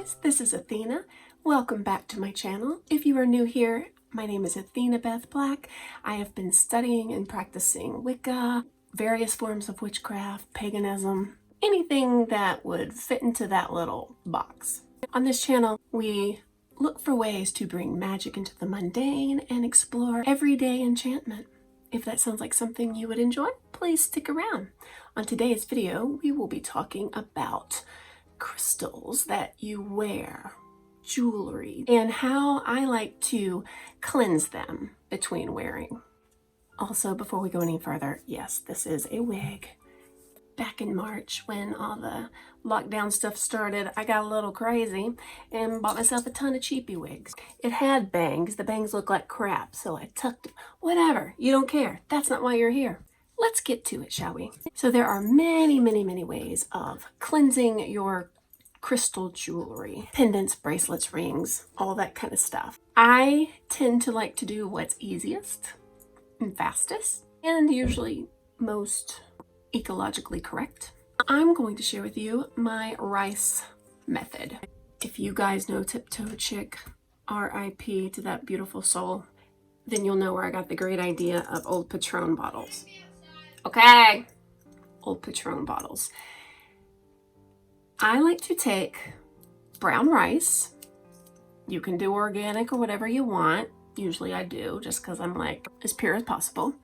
guys, this is Athena. Welcome back to my channel. If you are new here, my name is Athena Beth Black. I have been studying and practicing Wicca, various forms of witchcraft, paganism, anything that would fit into that little box. On this channel, we look for ways to bring magic into the mundane and explore everyday enchantment. If that sounds like something you would enjoy, please stick around. On today's video, we will be talking about crystals that you wear, jewelry, and how I like to cleanse them between wearing. Also, before we go any further, yes, this is a wig. Back in March, when all the lockdown stuff started, I got a little crazy and bought myself a ton of cheapy wigs. It had bangs. The bangs look like crap, so I tucked them. Whatever, you don't care. That's not why you're here. Let's get to it, shall we? So there are many, many, many ways of cleansing your crystal jewelry. Pendants, bracelets, rings, all that kind of stuff. I tend to like to do what's easiest and fastest, and usually most ecologically correct. I'm going to share with you my rice method. If you guys know Tiptoe Chick, R.I.P. to that beautiful soul, then you'll know where I got the great idea of old Patron bottles. Okay, old Patron bottles. I like to take brown rice. You can do organic or whatever you want. Usually I do, just because I'm like as pure as possible.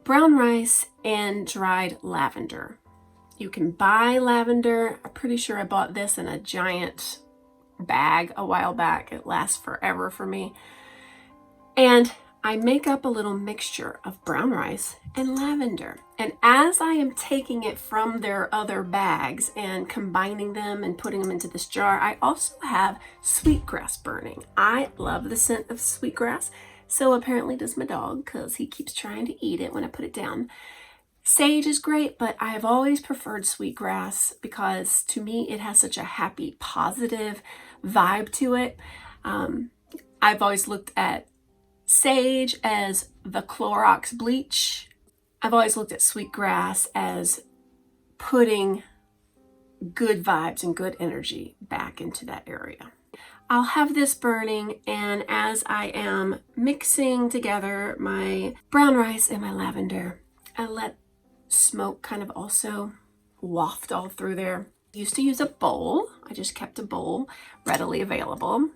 Brown rice and dried lavender. You can buy lavender. I'm pretty sure I bought this in a giant bag a while back. It lasts forever for me. And I make up a little mixture of brown rice and lavender. And as I am taking it from their other bags and combining them and putting them into this jar, I also have sweetgrass burning. I love the scent of sweetgrass. So apparently does my dog, because he keeps trying to eat it when I put it down. Sage is great, but I have always preferred sweetgrass because to me it has such a happy, positive vibe to it. I've always looked at sage as the Clorox bleach. I've always looked at sweetgrass as putting good vibes and good energy back into that area. I'll have this burning, and as I am mixing together my brown rice and my lavender, I let smoke kind of also waft all through there. I used to use a bowl. I just kept a bowl readily available.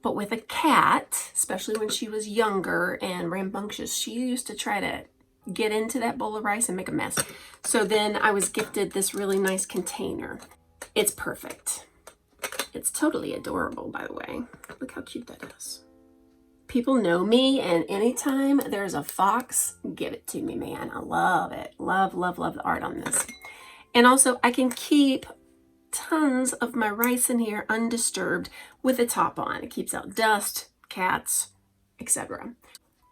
But with a cat, especially when she was younger and rambunctious, she used to try to get into that bowl of rice and make a mess. So then I was gifted this really nice container. It's perfect. It's totally adorable, by the way. Look how cute that is. People know me, and anytime there's a fox, give it to me, man. I love it. Love, love, love the art on this. And also, I can keep tons of my rice in here undisturbed with the top on. It keeps out dust, cats, etc.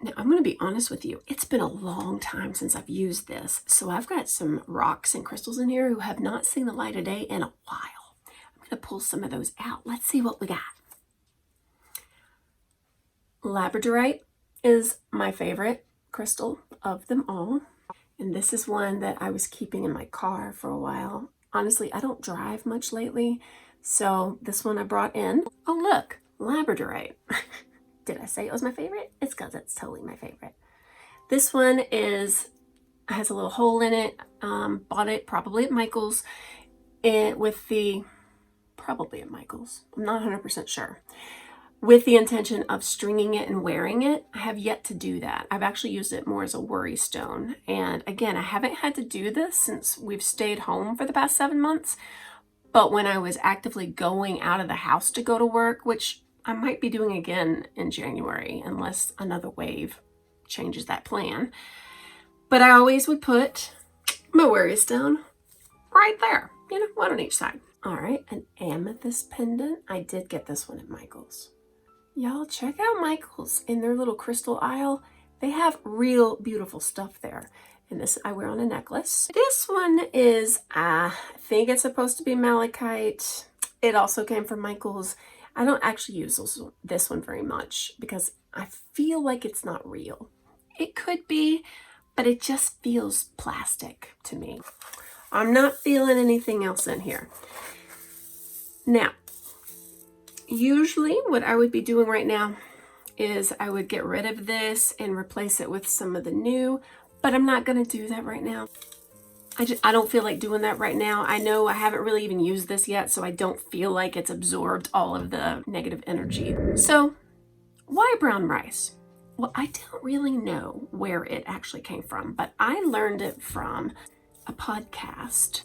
Now, I'm going to be honest with you. It's been a long time since I've used this, so I've got some rocks and crystals in here who have not seen the light of day in a while. I'm going to pull some of those out. Let's see what we got. Labradorite is my favorite crystal of them all. And this is one that I was keeping in my car for a while. Honestly, I don't drive much lately, so this one I brought in. Oh, look, Labradorite. Did I say it was my favorite? It's because it's totally my favorite. This one has a little hole in it. Bought it probably at Michael's. Probably at Michael's. I'm not 100% sure. With the intention of stringing it and wearing it. I have yet to do that. I've actually used it more as a worry stone. And again, I haven't had to do this since we've stayed home for the past 7 months. But when I was actively going out of the house to go to work, which I might be doing again in January, unless another wave changes that plan. But I always would put my worry stone right there, one on each side. All right, an amethyst pendant. I did get this one at Michael's. Y'all check out Michael's in their little crystal aisle. They have real beautiful stuff there. And this I wear on a necklace. This one is, I think it's supposed to be malachite. It also came from Michael's. I don't actually use this one very much because I feel like it's not real. It could be, but it just feels plastic to me. I'm not feeling anything else in here. Now, Usually what I would be doing right now is I would get rid of this and replace it with some of the new, but I'm not going to do that right now. I don't feel like doing that right now. I know I haven't really even used this yet, so I don't feel like it's absorbed all of the negative energy. So why brown rice? Well, I don't really know where it actually came from, but I learned it from a podcast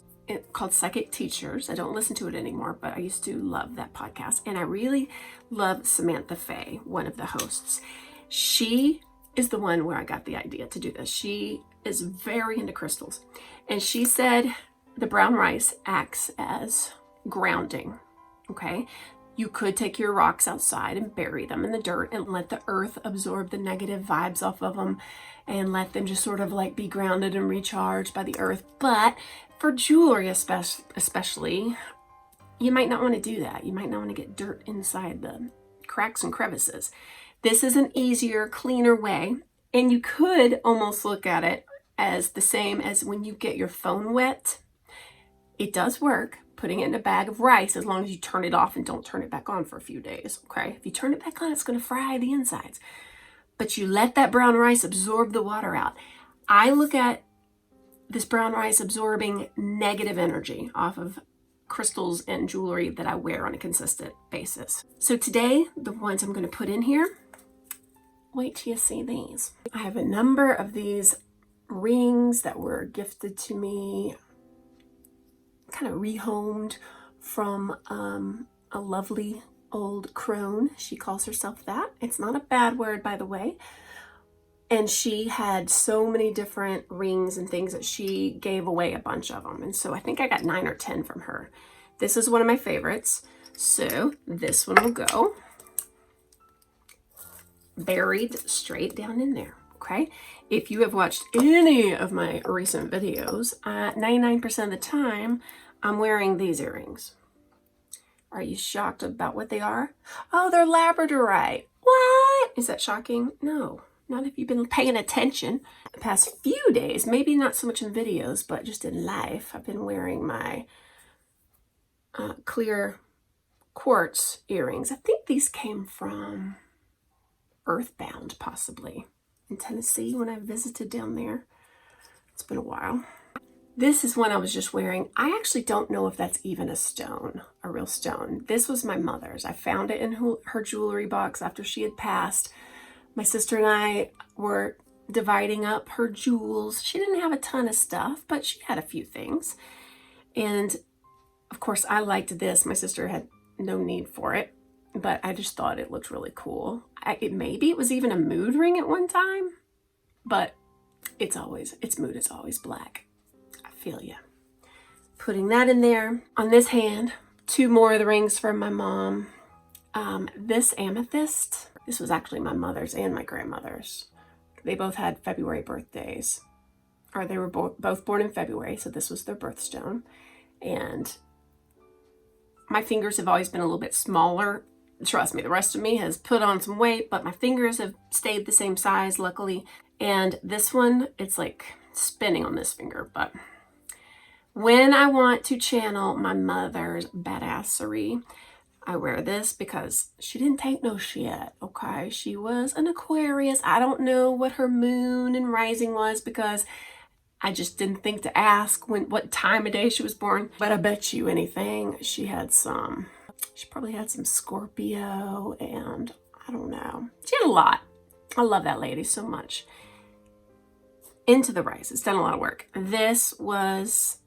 called Psychic Teachers. I don't listen to it anymore, but I used to love that podcast. And I really love Samantha Fay, one of the hosts. She is the one where I got the idea to do this. She is very into crystals. And she said the brown rice acts as grounding, okay? You could take your rocks outside and bury them in the dirt and let the earth absorb the negative vibes off of them and let them just sort of like be grounded and recharged by the earth. But for jewelry especially, you might not want to do that. You might not want to get dirt inside the cracks and crevices. This is an easier, cleaner way. And you could almost look at it as the same as when you get your phone wet. It does work, putting it in a bag of rice, as long as you turn it off and don't turn it back on for a few days, okay? If you turn it back on, it's going to fry the insides. But you let that brown rice absorb the water out. I look at this brown rice absorbing negative energy off of crystals and jewelry that I wear on a consistent basis. So today, the ones I'm going to put in here, wait till you see these. I have a number of these rings that were gifted to me, kind of rehomed from a lovely old crone. She calls herself that. It's not a bad word, by the way. And she had so many different rings and things that she gave away a bunch of them. And so I think I got 9 or 10 from her. This is one of my favorites. So this one will go buried straight down in there, okay? If you have watched any of my recent videos, 99% of the time, I'm wearing these earrings. Are you shocked about what they are? Oh, they're labradorite. What? Is that shocking? No, not if you've been paying attention. The past few days, maybe not so much in videos, but just in life, I've been wearing my clear quartz earrings. I think these came from Earthbound, possibly, in Tennessee when I visited down there. It's been a while. This is one I was just wearing. I actually don't know if that's even a stone, a real stone. This was my mother's. I found it in her jewelry box after she had passed. My sister and I were dividing up her jewels. She didn't have a ton of stuff, but she had a few things. And of course, I liked this. My sister had no need for it, but I just thought it looked really cool. Maybe it was even a mood ring at one time, but its mood is always black. I feel ya. Putting that in there. On this hand, 2 more of the rings from my mom. This amethyst, this was actually my mother's and my grandmother's. They both had February birthdays, or they were both born in February, so this was their birthstone. And my fingers have always been a little bit smaller. Trust me, the rest of me has put on some weight, but my fingers have stayed the same size, luckily. And this one, it's like spinning on this finger. But when I want to channel my mother's badassery, I wear this because she didn't take no shit, okay? She was an Aquarius. I don't know what her moon and rising was because I just didn't think to ask what time of day she was born. But I bet you anything, she probably had some Scorpio, and I don't know. She had a lot. I love that lady so much. Into the rice. It's done a lot of work. This was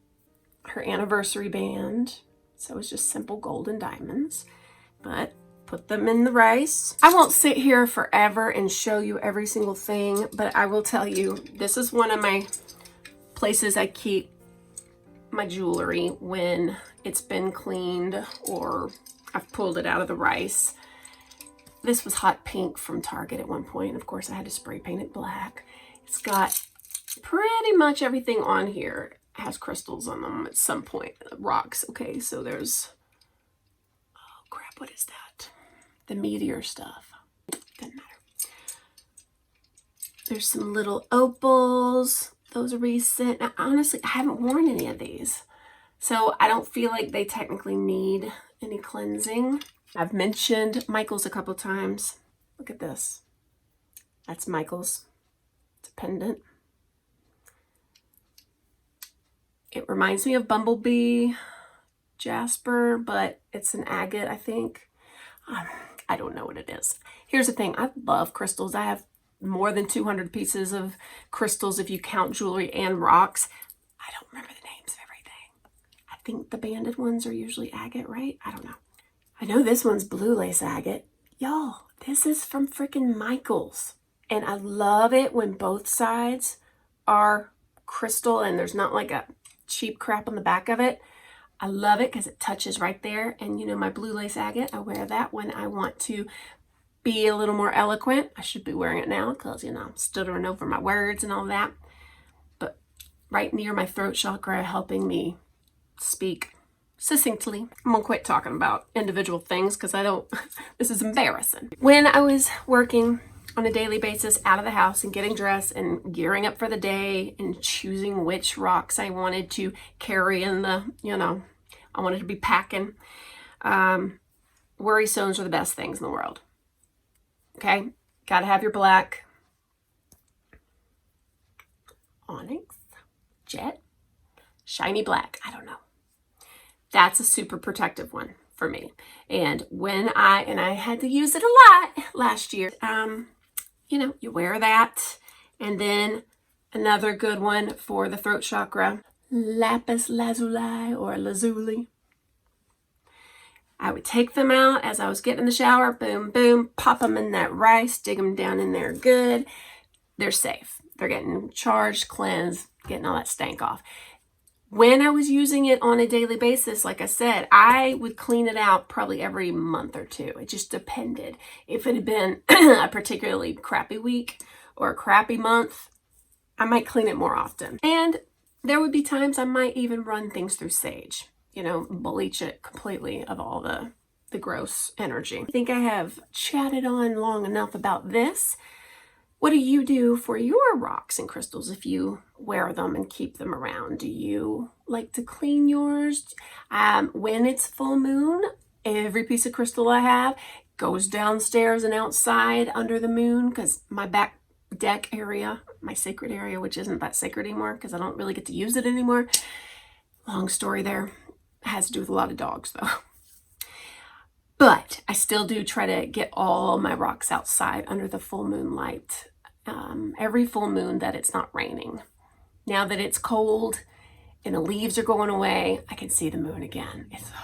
her anniversary band. So it's just simple gold and diamonds. But put them in the rice. I won't sit here forever and show you every single thing, but I will tell you, this is one of my places I keep my jewelry when it's been cleaned or I've pulled it out of the rice. This was hot pink from Target at one point. Of course, I had to spray paint it black. It's got pretty much everything on here has crystals on them at some point. Rocks. Okay, so there's, oh crap, what is that? The meteor stuff. Doesn't matter. There's some little opals. Those are recent. Now, honestly, I haven't worn any of these, so I don't feel like they technically need any cleansing. I've mentioned Michael's a couple times. Look at this. That's Michael's. It's a pendant. It reminds me of Bumblebee Jasper, but it's an agate, I think. I don't know what it is. Here's the thing. I love crystals. I have more than 200 pieces of crystals if you count jewelry and rocks. I don't remember the names of everything. I think the banded ones are usually agate, right? I don't know. I know this one's blue lace agate. Y'all, this is from freaking Michael's. And I love it when both sides are crystal and there's not like a cheap crap on the back of it. I love it because it touches right there. And you know, my blue lace agate, I wear that when I want to be a little more eloquent. I should be wearing it now because, you know, I'm stuttering over my words and all that. But right near my throat chakra, helping me speak succinctly. I'm gonna quit talking about individual things because I don't, this is embarrassing. When I was working on a daily basis out of the house and getting dressed and gearing up for the day and choosing which rocks I wanted to carry in the, you know, I wanted to be packing. Worry stones are the best things in the world. Okay, gotta have your black onyx, jet, shiny black. I don't know. That's a super protective one for me. And when I had to use it a lot last year, you know, you wear that. And then another good one for the throat chakra, lapis lazuli or lazuli. I would take them out as I was getting in the shower, boom, boom, pop them in that rice, dig them down in there good. They're safe. They're getting charged, cleansed, getting all that stank off. When I was using it on a daily basis, like I said, I would clean it out probably every month or two. It just depended. If it had been a particularly crappy week or a crappy month, I might clean it more often. And there would be times I might even run things through sage, you know, bleach it completely of all the gross energy. I think I have chatted on long enough about this. What do you do for your rocks and crystals if you wear them and keep them around? Do you like to clean yours? When it's full moon, every piece of crystal I have goes downstairs and outside under the moon because my back deck area, my sacred area, which isn't that sacred anymore because I don't really get to use it anymore. Long story there. It has to do with a lot of dogs though. But I still do try to get all my rocks outside under the full moon light. Every full moon that it's not raining. Now that it's cold and the leaves are going away, I can see the moon again. It's so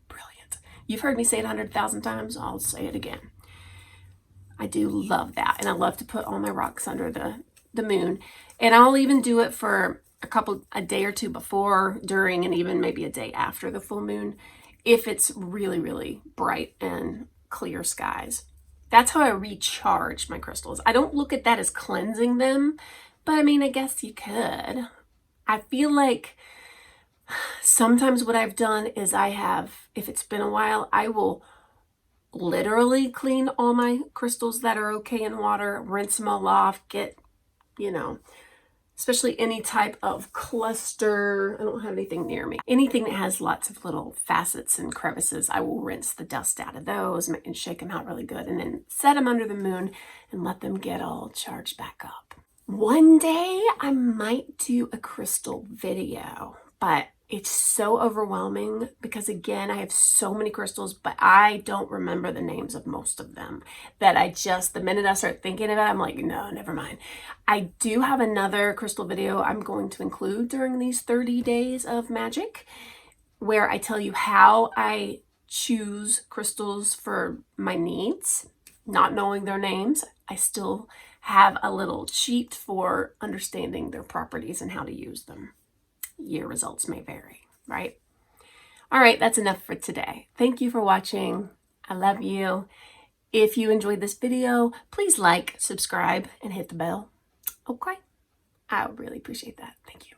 brilliant. You've heard me say it 100,000 times. I'll say it again. I do love that. And I love to put all my rocks under the moon. And I'll even do it for a day or two before, during, and even maybe a day after the full moon if it's really, really bright and clear skies. That's how I recharge my crystals. I don't look at that as cleansing them, but I mean, I guess you could. I feel like sometimes what I've done is if it's been a while, I will literally clean all my crystals that are okay in water, rinse them all off, get, you know, especially any type of cluster. I don't have anything near me. Anything that has lots of little facets and crevices, I will rinse the dust out of those and shake them out really good and then set them under the moon and let them get all charged back up. One day I might do a crystal video, but it's so overwhelming because, again, I have so many crystals, but I don't remember the names of most of them that the minute I start thinking about it, I'm like, no, never mind. I do have another crystal video I'm going to include during these 30 days of Magick where I tell you how I choose crystals for my needs, not knowing their names. I still have a little cheat for understanding their properties and how to use them. Your results may vary, right? All right, that's enough for today. Thank you for watching. I love you. If you enjoyed this video, please like, subscribe, and hit the bell. Okay? I really appreciate that. Thank you.